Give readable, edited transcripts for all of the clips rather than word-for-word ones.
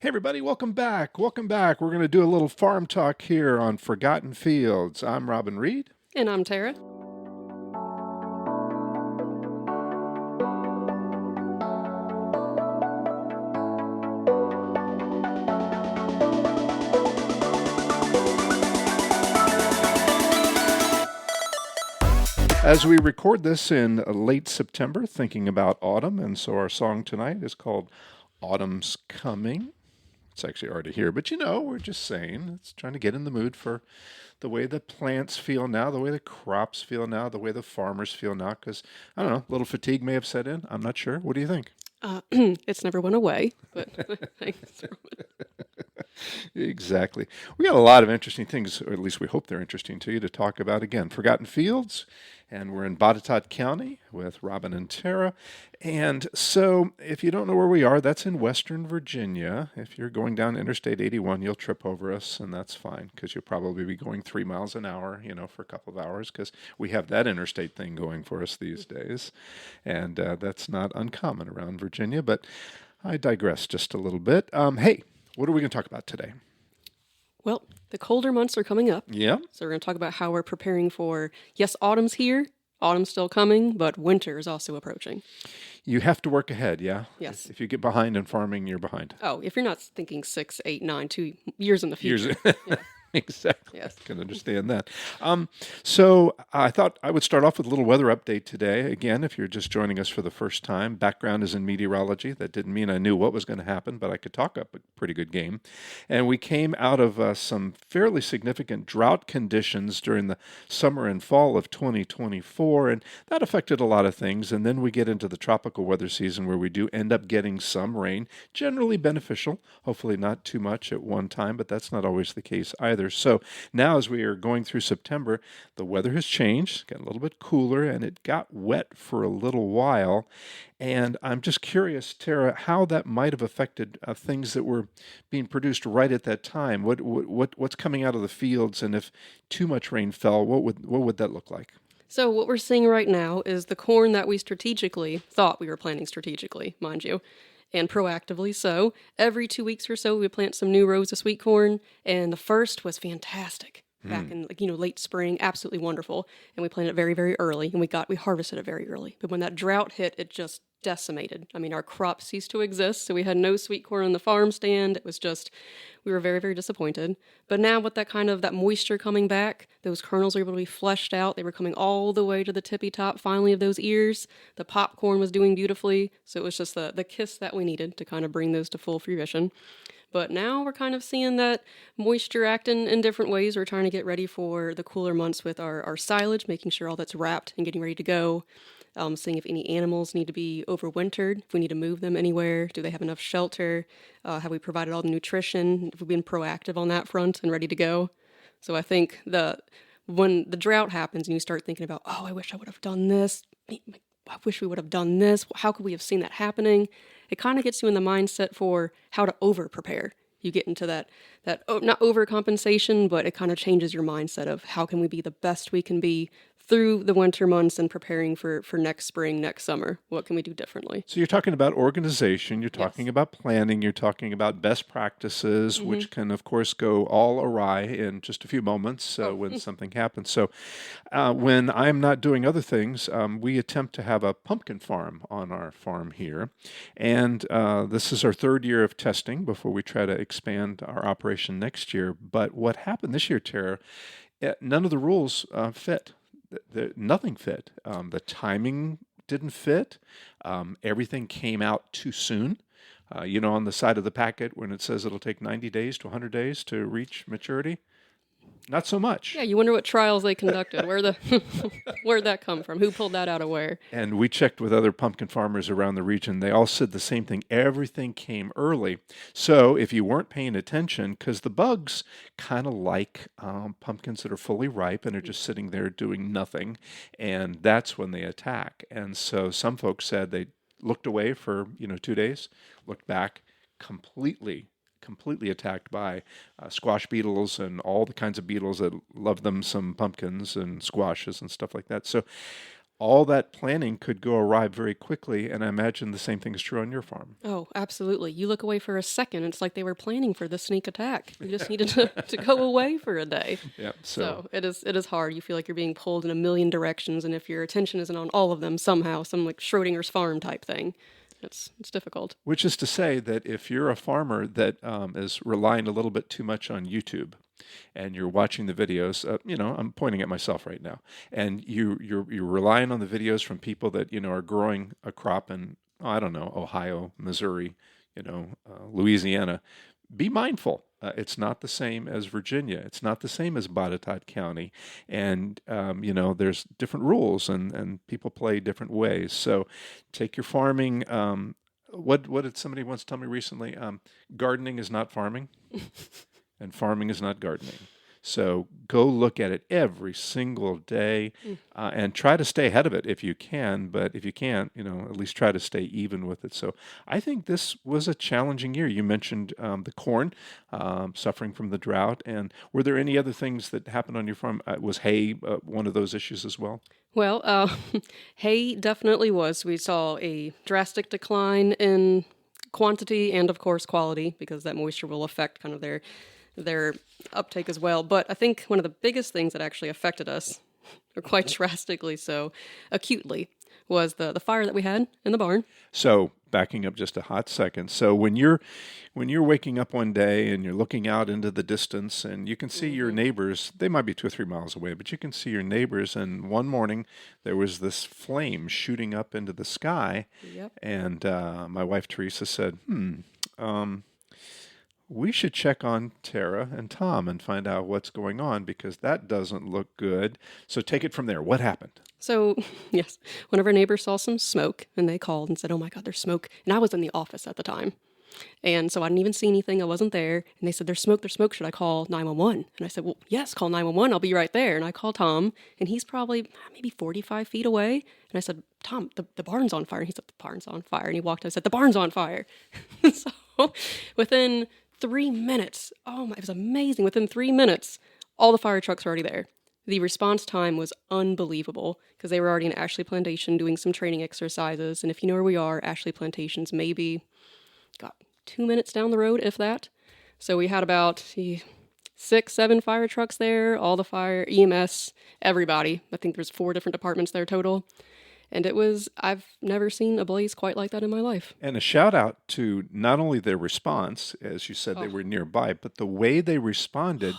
Hey, everybody, welcome back. Welcome back. We're going to do a little farm talk here on Forgotten Fields. I'm Robin Reed. And I'm Tara. As we record this in late September, thinking about autumn, and so our song tonight is called Autumn's Coming. It's actually already here, but we're just saying, it's trying to get in the mood for the way the plants feel now, the way the crops feel now, the way the farmers feel now, because, I don't know, a little fatigue may have set in. I'm not sure. What do you think? It's never went away, but thanks. Exactly. We got a lot of interesting things, or at least we hope they're interesting to you, to talk about again. Forgotten Fields, and we're in Botetourt County with Robin and Tara. And so, if you don't know where we are, that's in Western Virginia. If you're going down Interstate 81, you'll trip over us, and that's fine because you'll probably be going 3 miles an hour, for a couple of hours because we have that interstate thing going for us these days. And that's not uncommon around Virginia, but I digress just a little bit. Hey, what are we going to talk about today? Well, the colder months are coming up, Yeah. so we're going to talk about how we're preparing for, yes, autumn's here, autumn's still coming, but winter is also approaching. You have to work ahead, yeah? Yes. If you get behind in farming, you're behind. Oh, if you're not thinking 6, 8, 9, 2 years in the Years. future. Yeah. Exactly. Yes. I can understand that. So I thought I would start off with a little weather update today. Again, if you're just joining us for the first time, background is in meteorology. That didn't mean I knew what was going to happen, but I could talk up a pretty good game. And we came out of some fairly significant drought conditions during the summer and fall of 2024, and that affected a lot of things. And then we get into the tropical weather season where we do end up getting some rain, generally beneficial, hopefully not too much at one time, but that's not always the case either. So now, as we are going through September, the weather has changed, got a little bit cooler, and it got wet for a little while. And I'm just curious, Tara, how that might have affected things that were being produced right at that time. What's coming out of the fields, and if too much rain fell, what would that look like? So what we're seeing right now is the corn that we strategically thought we were planting strategically, mind you, and proactively so. Every 2 weeks or so, we would plant some new rows of sweet corn, and the first was fantastic. Back in late spring, absolutely wonderful, and we planted it very very early, and we harvested it very early. But when that drought hit, it just decimated. I mean, our crop ceased to exist, so we had no sweet corn on the farm stand. It was just, we were very very disappointed. But now with that moisture coming back, those kernels were able to be fleshed out. They were coming all the way to the tippy top finally of those ears. The popcorn was doing beautifully, so it was just the kiss that we needed to kind of bring those to full fruition. But now we're kind of seeing that moisture acting in different ways. We're trying to get ready for the cooler months with our silage, making sure all that's wrapped and getting ready to go. Seeing if any animals need to be overwintered, if we need to move them anywhere, do they have enough shelter, have we provided all the nutrition, have we been proactive on that front and ready to go. So I think when the drought happens and you start thinking about, oh, I wish I would have done this, I wish we would have done this, how could we have seen that happening? It kind of gets you in the mindset for how to over prepare. You get into that not overcompensation, but it kind of changes your mindset of how can we be the best we can be through the winter months and preparing for next spring, next summer. What can we do differently? So you're talking about organization, you're talking Yes. about planning, you're talking about best practices, which can, of course, go all awry in just a few moments when something happens. So when I'm not doing other things, we attempt to have a pumpkin farm on our farm here. And this is our third year of testing before we try to expand our operation next year. But what happened this year, Tara, none of the rules fit. Nothing fit. The timing didn't fit. Everything came out too soon. On the side of the packet when it says it'll take 90 days to 100 days to reach maturity, not so much. Yeah, you wonder what trials they conducted. Where'd that come from? Who pulled that out of where? And we checked with other pumpkin farmers around the region. They all said the same thing. Everything came early. So if you weren't paying attention, because the bugs kind of like pumpkins that are fully ripe and are just sitting there doing nothing, and that's when they attack. And so some folks said they looked away for 2 days, looked back, completely attacked by squash beetles and all the kinds of beetles that love them some pumpkins and squashes and stuff like that. So all that planning could go awry very quickly, and I imagine the same thing is true on your farm. Oh, absolutely. You look away for a second, it's like they were planning for the sneak attack. You just needed to go away for a day. Yeah. So So it is hard. You feel like you're being pulled in a million directions, and if your attention isn't on all of them somehow, some like Schrodinger's farm type thing, it's difficult. which is to say that if you're a farmer that is relying a little bit too much on YouTube, and you're watching the videos, I'm pointing at myself right now, and you're relying on the videos from people that are growing a crop in, I don't know, Ohio, Missouri, Louisiana. Be mindful. It's not the same as Virginia. It's not the same as Botetourt County, and there's different rules, and people play different ways. So, take your farming. What did somebody once tell me recently? Gardening is not farming, and farming is not gardening. So go look at it every single day, and try to stay ahead of it if you can. But if you can't, at least try to stay even with it. So I think this was a challenging year. You mentioned the corn suffering from the drought, and were there any other things that happened on your farm? Was hay one of those issues as well? Well, hay definitely was. We saw a drastic decline in quantity and, of course, quality because that moisture will affect kind of their uptake as well. But I think one of the biggest things that actually affected us, or quite drastically so, acutely, was the fire that we had in the barn. So backing up just a hot second. So when you're waking up one day and you're looking out into the distance and you can see your neighbors, they might be 2 or 3 miles away, but you can see your neighbors. And one morning there was this flame shooting up into the sky, Yep. and my wife Teresa said, um, we should check on Tara and Tom and find out what's going on because that doesn't look good. So take it from there. What happened? So, yes, one of our neighbors saw some smoke and they called and said, "Oh my God, there's smoke." And I was in the office at the time. And so I didn't even see anything. I wasn't there. And they said, "There's smoke, there's smoke. Should I call 911?" And I said, "Well, yes, call 911. I'll be right there." And I called Tom, and he's probably maybe 45 feet away. And I said, "Tom, the barn's on fire." And he said, "The barn's on fire." And he walked out and said, "The barn's on fire." So within 3 minutes, oh my, it was amazing. Within 3 minutes, all the fire trucks were already there. The response time was unbelievable because they were already in Ashley Plantation doing some training exercises. And if you know where we are, Ashley Plantation's maybe got 2 minutes down the road, if that. So we had about 6, 7 fire trucks there, all the fire, EMS, everybody. I think there's 4 different departments there total. And I've never seen a blaze quite like that in my life. And a shout out to not only their response, as you said, they were nearby, but the way they responded,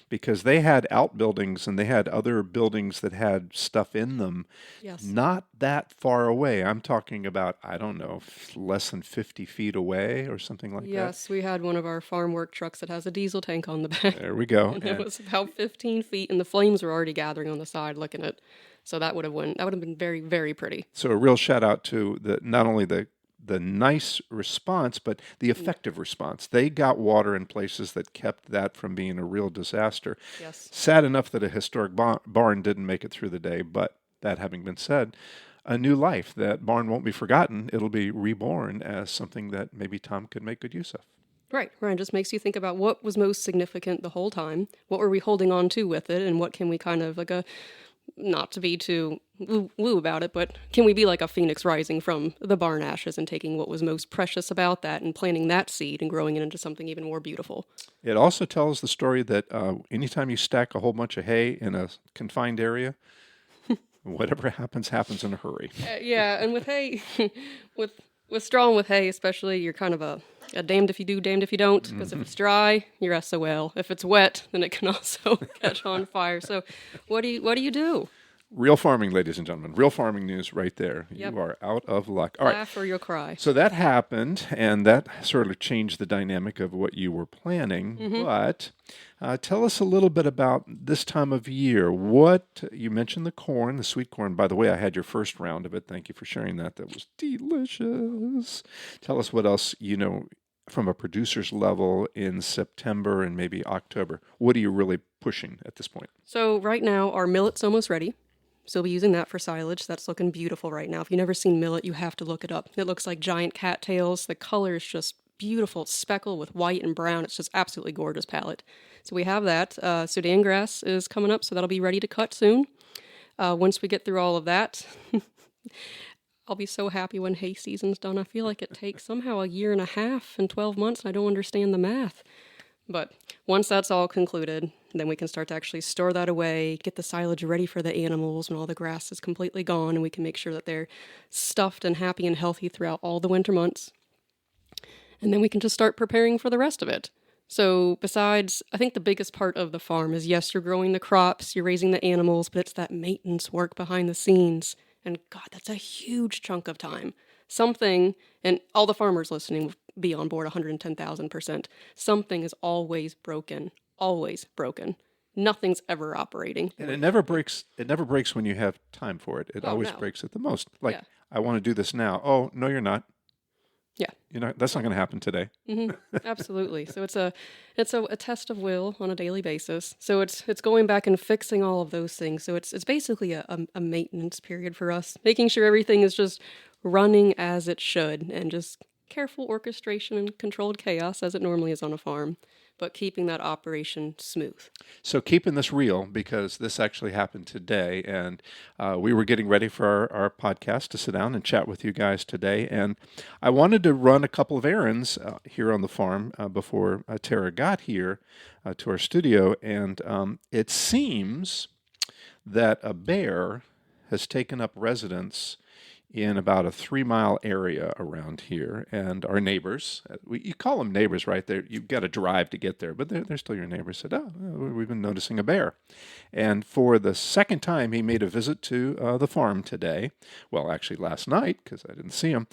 because they had outbuildings and they had other buildings that had stuff in them Yes. not that far away. I'm talking about, I don't know, less than 50 feet away or something like that. Yes, we had one of our farm work trucks that has a diesel tank on the back. There we go. And it was about 15 feet, and the flames were already gathering on the side, looking at. So that would have been very, very pretty. So a real shout out to not only the nice response, but the effective response. They got water in places that kept that from being a real disaster. Yes. Sad enough that a historic barn didn't make it through the day, but that having been said, a new life. That barn won't be forgotten. It'll be reborn as something that maybe Tom could make good use of. Right. It just makes you think about what was most significant the whole time. What were we holding on to with it, and what can we kind of not to be too woo about it, but can we be like a phoenix rising from the barn ashes and taking what was most precious about that and planting that seed and growing it into something even more beautiful? It also tells the story that anytime you stack a whole bunch of hay in a confined area, whatever happens in a hurry. Yeah, and with hay, with straw and with hay especially, you're kind of a damned if you do, damned if you don't, because if it's dry, you're SOL. If it's wet, then it can also catch on fire. So what do you do? Real farming, ladies and gentlemen. Real farming news right there. Yep. You are out of luck. All right. Laugh or you'll cry. So that happened, and that sort of changed the dynamic of what you were planning. But tell us a little bit about this time of year. What you mentioned the corn, the sweet corn. By the way, I had your first round of it. Thank you for sharing that. That was delicious. Tell us what else from a producer's level in September and maybe October. What are you really pushing at this point? So right now, our millet's almost ready. So we'll be using that for silage. That's looking beautiful right now. If you've never seen millet, you have to look it up. It looks like giant cattails. The color is just beautiful. It's speckled with white and brown. It's just absolutely gorgeous palette. So we have that. Sudan grass is coming up, so that'll be ready to cut soon. Once we get through all of that, I'll be so happy when hay season's done. I feel like it takes somehow a year and a half and 12 months. I don't understand the math. But once that's all concluded, then we can start to actually store that away, get the silage ready for the animals when all the grass is completely gone, and we can make sure that they're stuffed and happy and healthy throughout all the winter months. And then we can just start preparing for the rest of it. So besides, I think the biggest part of the farm is, yes, you're growing the crops, you're raising the animals, but it's that maintenance work behind the scenes. And God, that's a huge chunk of time. Something, and all the farmers listening will be on board 110,000%. Something is always broken. Always broken. Nothing's ever operating. And it never breaks. It never breaks when you have time for it. It Oh, always no. breaks at the most. Like, Yeah. I want to do this now. Oh, no, you're not. Yeah. You know, that's not going to happen today. Absolutely. So it's a test of will on a daily basis. So it's going back and fixing all of those things. So it's basically a maintenance period for us, making sure everything is just running as it should, and just careful orchestration and controlled chaos as it normally is on a farm, but keeping that operation smooth. So keeping this real, because this actually happened today, and we were getting ready for our podcast to sit down and chat with you guys today, and I wanted to run a couple of errands here on the farm before Tara got here to our studio, and it seems that a bear has taken up residence in about a 3 mile area around here, and our neighbors, you call them neighbors, right? You've got to drive to get there, but they're still your neighbors, said, oh, we've been noticing a bear. And for the second time, he made a visit to the farm today. Well, actually last night, because I didn't see him.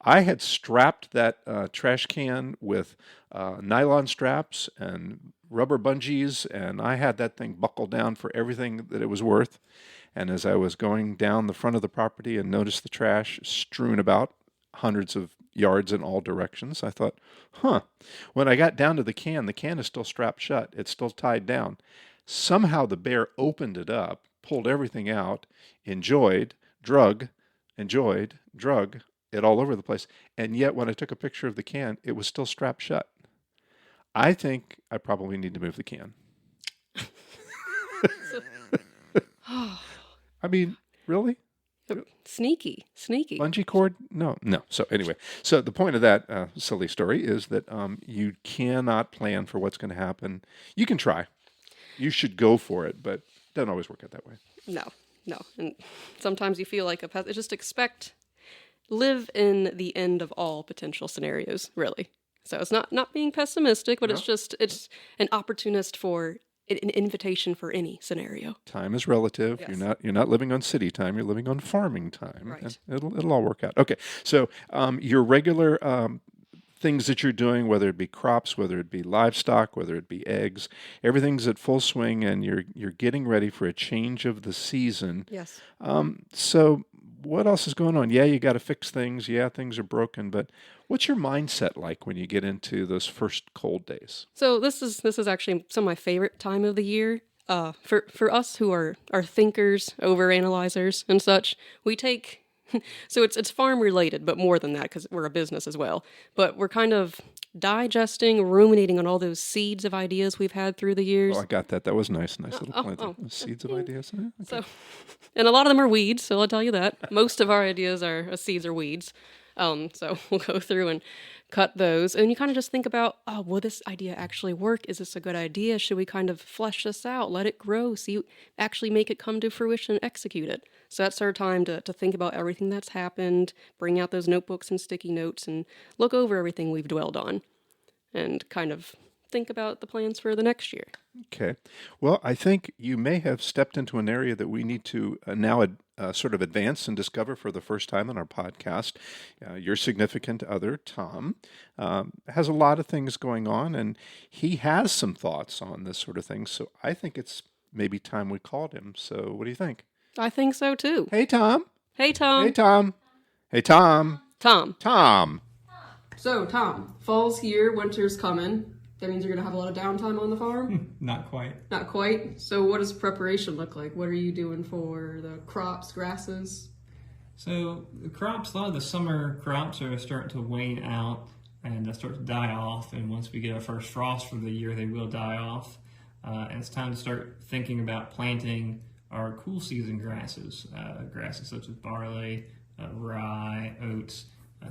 I had strapped that trash can with nylon straps and rubber bungees, and I had that thing buckled down for everything that it was worth. And as I was going down the front of the property and noticed the trash strewn about hundreds of yards in all directions, I thought, huh. When I got down to the can is still strapped shut. It's still tied down. Somehow the bear opened it up, pulled everything out, enjoyed, drug it all over the place. And yet when I took a picture of the can, it was still strapped shut. I think I probably need to move the can. I mean, really? Sneaky. Bungee cord? No. So anyway, so the point of that silly story is that you cannot plan for what's going to happen. You can try. You should go for it, but it doesn't always work out that way. No. And sometimes you feel like just live in the end of all potential scenarios, really. So it's not being pessimistic, but No. it's an opportunist for an invitation for any scenario. Time is relative. Yes. You're not living on city time. You're living on farming time. Right. And it'll all work out. Okay. So your regular things that you're doing, whether it be crops, whether it be livestock, whether it be eggs, everything's at full swing, and you're getting ready for a change of the season. Yes. So what else is going on? Yeah, you got to fix things. Yeah, things are broken, but what's your mindset like when you get into those first cold days? So this is actually some of my favorite time of the year. For us who are thinkers, overanalyzers, and such, we take. So it's farm related, but more than that because we're a business as well. But we're kind of digesting, ruminating on all those seeds of ideas we've had through the years. Oh, I got that. That was nice. Nice little point. oh. Seeds of ideas. Okay. So, and a lot of them are weeds. So I'll tell you that most of our ideas are seeds or weeds. So we'll go through and cut those, and you kind of just think about, oh, will this idea actually work? Is this a good idea? Should we kind of flesh this out, let it grow, see, actually make it come to fruition, and execute it? So that's our time to think about everything that's happened, bring out those notebooks and sticky notes, and look over everything we've dwelled on, and kind of think about the plans for the next year. Okay. Well, I think you may have stepped into an area that we need to now sort of advance and discover for the first time on our podcast. Your significant other, Tom, has a lot of things going on, and he has some thoughts on this sort of thing. So I think it's maybe time we called him. So what do you think? I think so too. Hey, Tom. Hey, Tom. Hey, Tom. Hey, Tom. Tom. Tom. So, Tom, fall's here, winter's coming. That means you're going to have a lot of downtime on the farm? Not quite. Not quite. So what does preparation look like? What are you doing for the crops, grasses? So the crops, a lot of the summer crops are starting to wane out and start to die off. And once we get our first frost for the year, they will die off. And it's time to start thinking about planting are cool season grasses, grasses such as barley, rye, oats,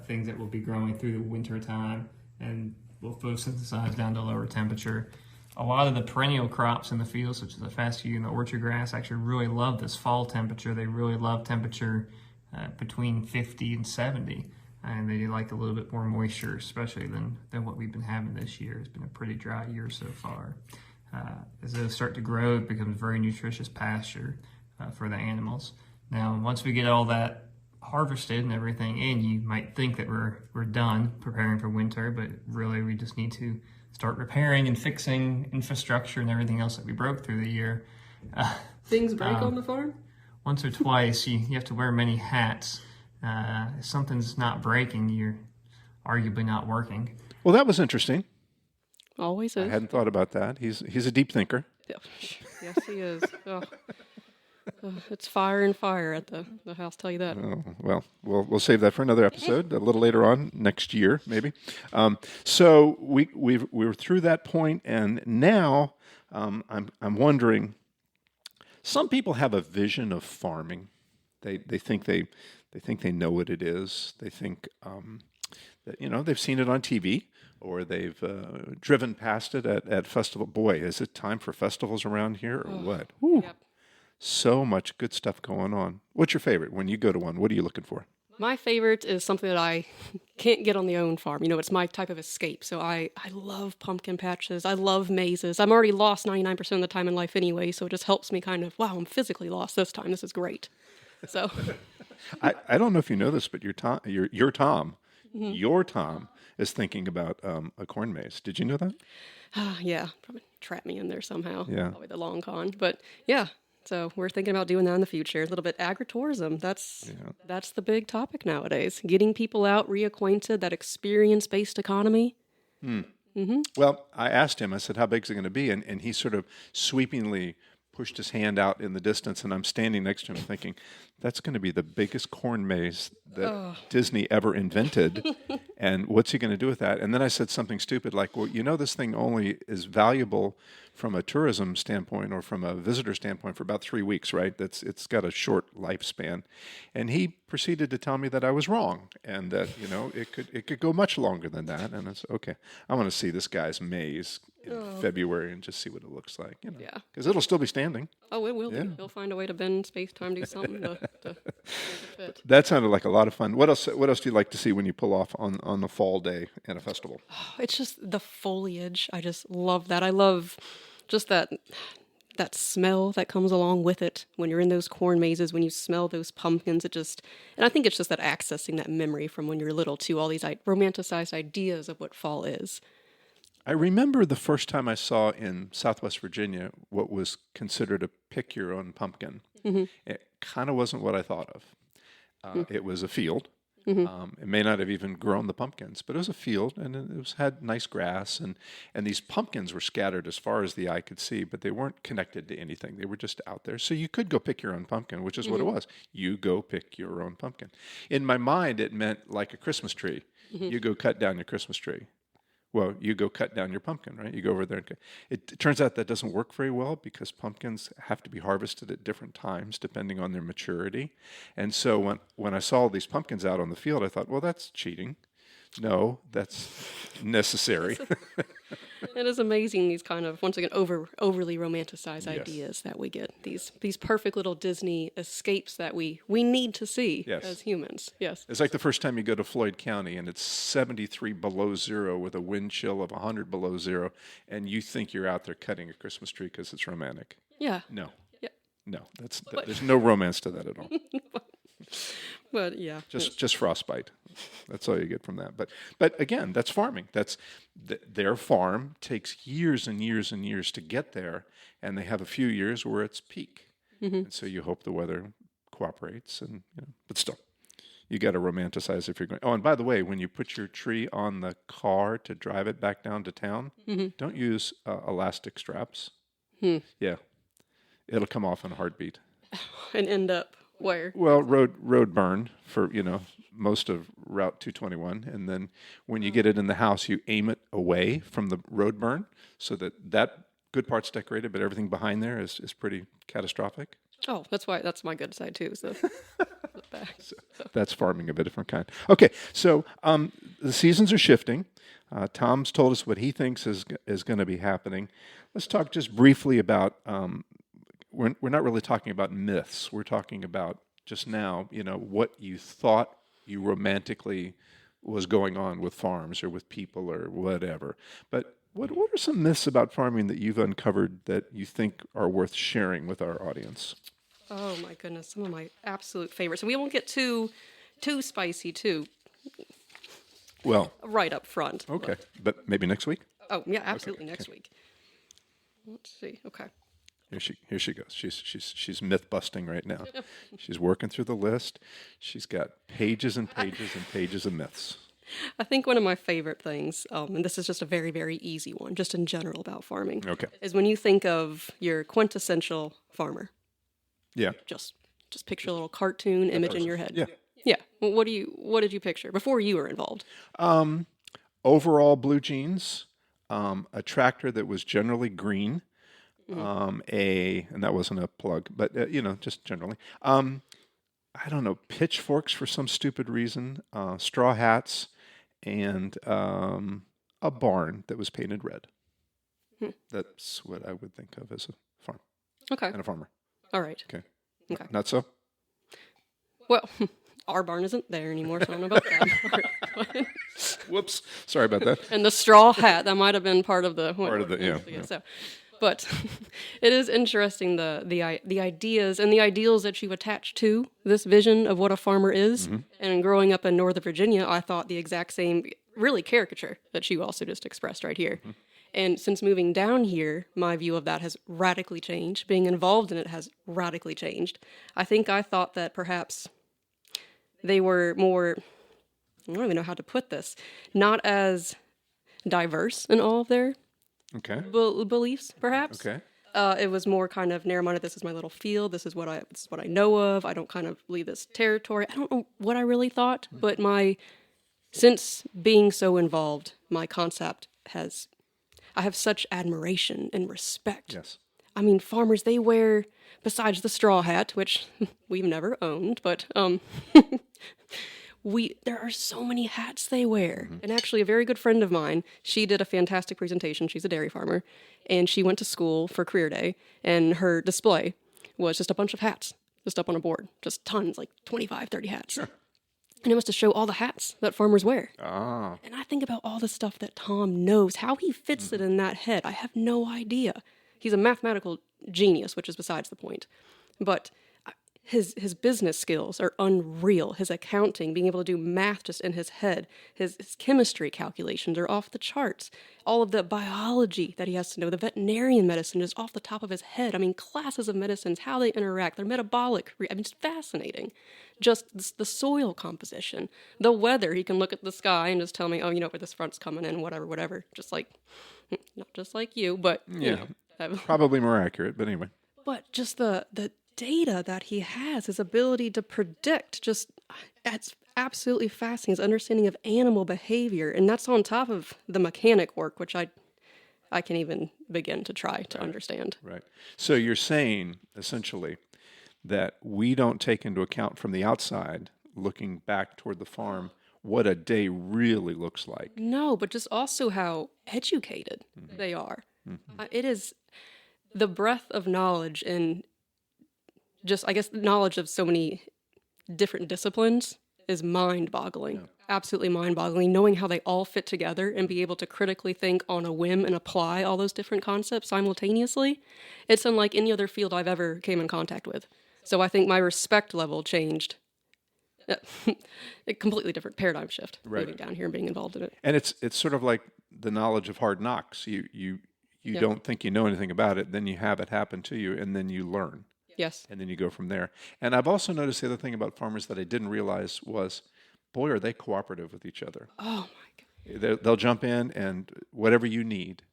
things that will be growing through the winter time and will photosynthesize down to lower temperature. A lot of the perennial crops in the field, such as the fescue and the orchard grass, actually really love this fall temperature. They really love temperature between 50 and 70, and they like a little bit more moisture, especially than what we've been having this year. It's been a pretty dry year so far. As those start to grow, it becomes very nutritious pasture for the animals. Now, once we get all that harvested and everything in, you might think that we're done preparing for winter, but really we just need to start repairing and fixing infrastructure and everything else that we broke through the year. Things break on the farm? Once or twice, you have to wear many hats. If something's not breaking, you're arguably not working. Well, that was interesting. Always I is. hadn't thought about that. He's a deep thinker. Yeah. Yes, he is. Oh. It's fire and fire at the house, tell you that. Oh, well, we'll save that for another episode a little later on next year, maybe. So we were through that point, and now I'm wondering. Some people have a vision of farming. They think they know what it is. They think that they've seen it on TV or they've driven past it at festival. Boy, is it time for festivals around here or what? Whew. Yep. So much good stuff going on. What's your favorite when you go to one? What are you looking for? My favorite is something that I can't get on the own farm. It's my type of escape. So I love pumpkin patches. I love mazes. I'm already lost 99% of the time in life anyway, so it just helps me kind of, wow, I'm physically lost this time. This is great. So I don't know if you know this, but your Tom is thinking about a corn maze. Did you know that? yeah, probably trap me in there somehow. Yeah. Probably the long con. But yeah. So we're thinking about doing that in the future. A little bit agritourism. That's the big topic nowadays. Getting people out, reacquainted, that experience-based economy. Well, I asked him, I said, how big is it going to be? And he sort of sweepingly pushed his hand out in the distance, and I'm standing next to him thinking, that's going to be the biggest corn maze that Disney ever invented. And what's he going to do with that? And then I said something stupid like, well, this thing only is valuable from a tourism standpoint or from a visitor standpoint for about 3 weeks, right? It's got a short lifespan. And he proceeded to tell me that I was wrong and that, it could go much longer than that. And I said, okay, I want to see this guy's maze in February and just see what it looks like, Yeah. because it'll still be standing. Oh, it will be. He'll find a way to bend space-time, do something to make it fit. That sounded like a lot of fun. What else do you like to see when you pull off on the fall day in a festival? It's just the foliage. I just love that. I love just that smell that comes along with it when you're in those corn mazes, when you smell those pumpkins. And I think it's just that accessing that memory from when you're little to all these romanticized ideas of what fall is. I remember the first time I saw in Southwest Virginia what was considered a pick your own pumpkin. It kind of wasn't what I thought of. It was a field. It may not have even grown the pumpkins, but it was a field, and had nice grass, and these pumpkins were scattered as far as the eye could see, but they weren't connected to anything. They were just out there. So you could go pick your own pumpkin, which is what it was. You go pick your own pumpkin. In my mind, it meant like a Christmas tree. You go cut down your Christmas tree. Well, you go cut down your pumpkin, right? You go over there and it turns out that doesn't work very well because pumpkins have to be harvested at different times depending on their maturity. And so when I saw these pumpkins out on the field, I thought, well, that's cheating. No, that's necessary. It is amazing these kind of, once again, overly romanticized ideas that we get. These perfect little Disney escapes that we need to see as humans. Yes. It's like the first time you go to Floyd County and it's 73 below zero with a wind chill of 100 below zero, and you think you're out there cutting a Christmas tree because it's romantic. Yeah. No. Yeah. No, there's no romance to that at all. But yeah. Just frostbite. That's all you get from that. But again, that's farming. That's their farm takes years and years and years to get there, and they have a few years where it's peak. And so you hope the weather cooperates, and but still, you got to romanticize if you're going. Oh, and by the way, when you put your tree on the car to drive it back down to town, don't use elastic straps. Yeah, it'll come off in a heartbeat. And end up where? Well, road burn for most of Route 221, and then when you get it in the house, you aim it away from the road burn so that good part's decorated, but everything behind there is pretty catastrophic. Oh, that's my good side too. So, the back. That's farming of a different kind. Okay, so the seasons are shifting. Tom's told us what he thinks is going to be happening. Let's talk just briefly about. We're not really talking about myths. We're talking about just now. What you thought you romantically was going on with farms or with people or whatever. But what are some myths about farming that you've uncovered that you think are worth sharing with our audience? Oh my goodness, some of my absolute favorites. And we won't get too spicy too Well, right up front. okay, but maybe next week. Oh yeah, absolutely next week. Let's see. Okay. Here she goes. She's myth busting right now. She's working through the list. She's got pages and pages and pages of myths. I think one of my favorite things, and this is just a very, very easy one, just in general about farming, Okay. is when you think of your quintessential farmer. Yeah. Just picture a little cartoon image in your head. Yeah. Yeah. Well, what did you picture before you were involved? Overall blue jeans, a tractor that was generally green, and that wasn't a plug, but just generally. I don't know, pitchforks for some stupid reason, straw hats, and a barn that was painted red. That's what I would think of as a farm Okay. and a farmer. All right. Okay. Okay. Not so? Well, our barn isn't there anymore, so I don't know about that part. Whoops. Sorry about that. And the straw hat, that might have been part of the yeah. So, but it is interesting the ideas and the ideals that you attach to this vision of what a farmer is. And growing up in Northern Virginia, I thought the exact same, really caricature that you also just expressed right here. And since moving down here, my view of that has radically changed. Being involved in it has radically changed. I think I thought that perhaps they were more, I don't even know how to put this, not as diverse in all of their Okay. beliefs, perhaps. Okay. It was more kind of narrow-minded. This is my little field. This is what I know of. I don't kind of leave this territory. I don't know what I really thought, but since being so involved, my concept I have such admiration and respect. Yes. I mean, farmers, they wear, besides the straw hat, which we've never owned, but there are so many hats they wear. And actually, a very good friend of mine, she did a fantastic presentation. She's a dairy farmer, and she went to school for career day, and her display was just a bunch of hats, just up on a board, just tons, like 25, 30 hats. Sure. And it was to show all the hats that farmers wear. Ah. And I think about all the stuff that Tom knows, how he fits it in that head. I have no idea. He's a mathematical genius, which is besides the point. But his business skills are unreal. His accounting, being able to do math just in his head, his chemistry calculations are off the charts. All of the biology that he has to know, the veterinarian medicine is off the top of his head. I mean, classes of medicines, how they interact, their metabolic, it's fascinating. Just the soil composition, the weather. He can look at the sky and just tell me, oh, where this front's coming in, whatever. Just like, not just like you, but, Yeah. Probably more accurate, but anyway. But just the data that he has, his ability to predict, it's absolutely fascinating. His understanding of animal behavior, and that's on top of the mechanic work, which I can even begin to try to understand. Right. So you're saying, essentially, that we don't take into account from the outside, looking back toward the farm, what a day really looks like. No, but just also how educated they are. It is the breadth of knowledge and just, I guess, knowledge of so many different disciplines is mind-boggling. Yeah. Absolutely mind-boggling. Knowing how they all fit together and be able to critically think on a whim and apply all those different concepts simultaneously, it's unlike any other field I've ever came in contact with. So I think my respect level changed. A completely different paradigm shift moving down here and being involved in it. And it's sort of like the knowledge of hard knocks. You don't think you know anything about it, then you have it happen to you, and then you learn. Yes. And then you go from there. And I've also noticed the other thing about farmers that I didn't realize was, boy, are they cooperative with each other. Oh, my God. They'll jump in and whatever you need.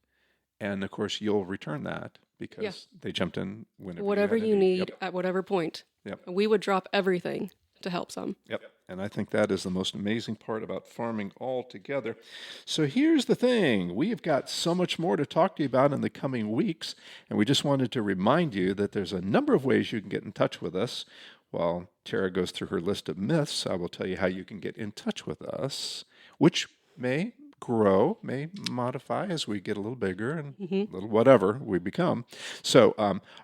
And, of course, you'll return that because they jumped in whenever whatever you need Yep. at whatever point. Yep. We would drop everything to help some. Yep. And I think that is the most amazing part about farming altogether. So here's the thing. We have got so much more to talk to you about in the coming weeks, and we just wanted to remind you that there's a number of ways you can get in touch with us. While Tara goes through her list of myths, I will tell you how you can get in touch with us, which may grow, may modify as we get a little bigger and a little whatever we become. So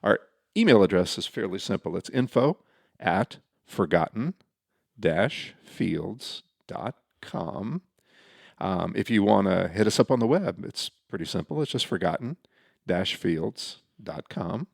our email address is fairly simple. It's info@forgotten-fields.com. If you want to hit us up on the web, it's pretty simple. It's just forgotten-fields.com.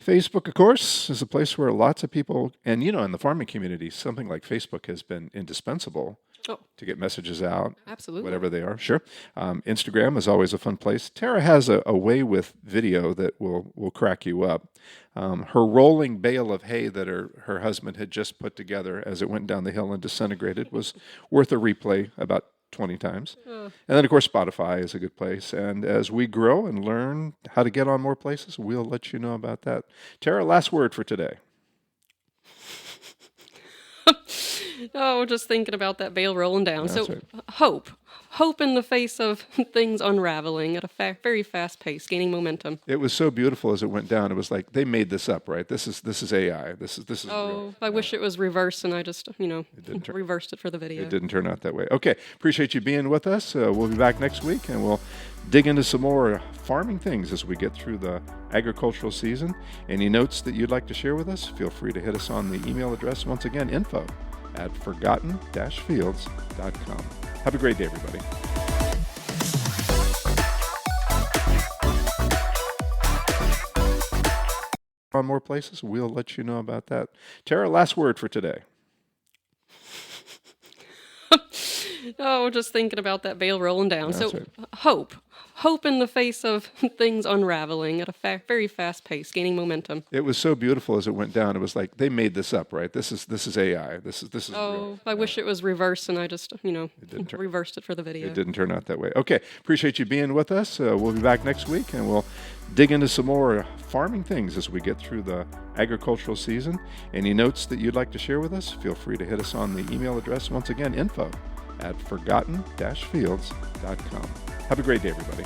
Facebook, of course, is a place where lots of people, and in the farming community, something like Facebook has been indispensable Oh, to get messages out, absolutely. whatever they are. Sure. Instagram is always a fun place. Tara has a way with video that will crack you up. Her rolling bale of hay that her husband had just put together as it went down the hill and disintegrated was worth a replay about 20 times. And then, of course, Spotify is a good place. And as we grow and learn how to get on more places, we'll let you know about that. Tara, last word for today. Oh, just thinking about that bale rolling down. That's So right. hope in the face of things unraveling at a very fast pace, gaining momentum. It was so beautiful as it went down. It was like they made this up, right? This is AI. This is Oh, real. I wish it was reversed, and I just didn't turn- reversed it for the video. It didn't turn out that way. Okay, appreciate you being with us. We'll be back next week, and we'll dig into some more farming things as we get through the agricultural season. Any notes that you'd like to share with us, feel free to hit us on the email address. Once again, info@forgotten-fields.com. Have a great day, everybody. On more places, we'll let you know about that. Tara, last word for today. Oh, just thinking about that bale rolling down. That's So right. hope in the face of things unraveling at a very fast pace, gaining momentum. It was so beautiful as it went down. It was like they made this up, right? This is AI. This is Oh, real. I wish it was reversed, and I just didn't turn- reversed it for the video. It didn't turn out that way. Okay, appreciate you being with us. We'll be back next week, and we'll dig into some more farming things as we get through the agricultural season. Any notes that you'd like to share with us, feel free to hit us on the email address. Once again, info@forgotten-fields.com. Have a great day, everybody.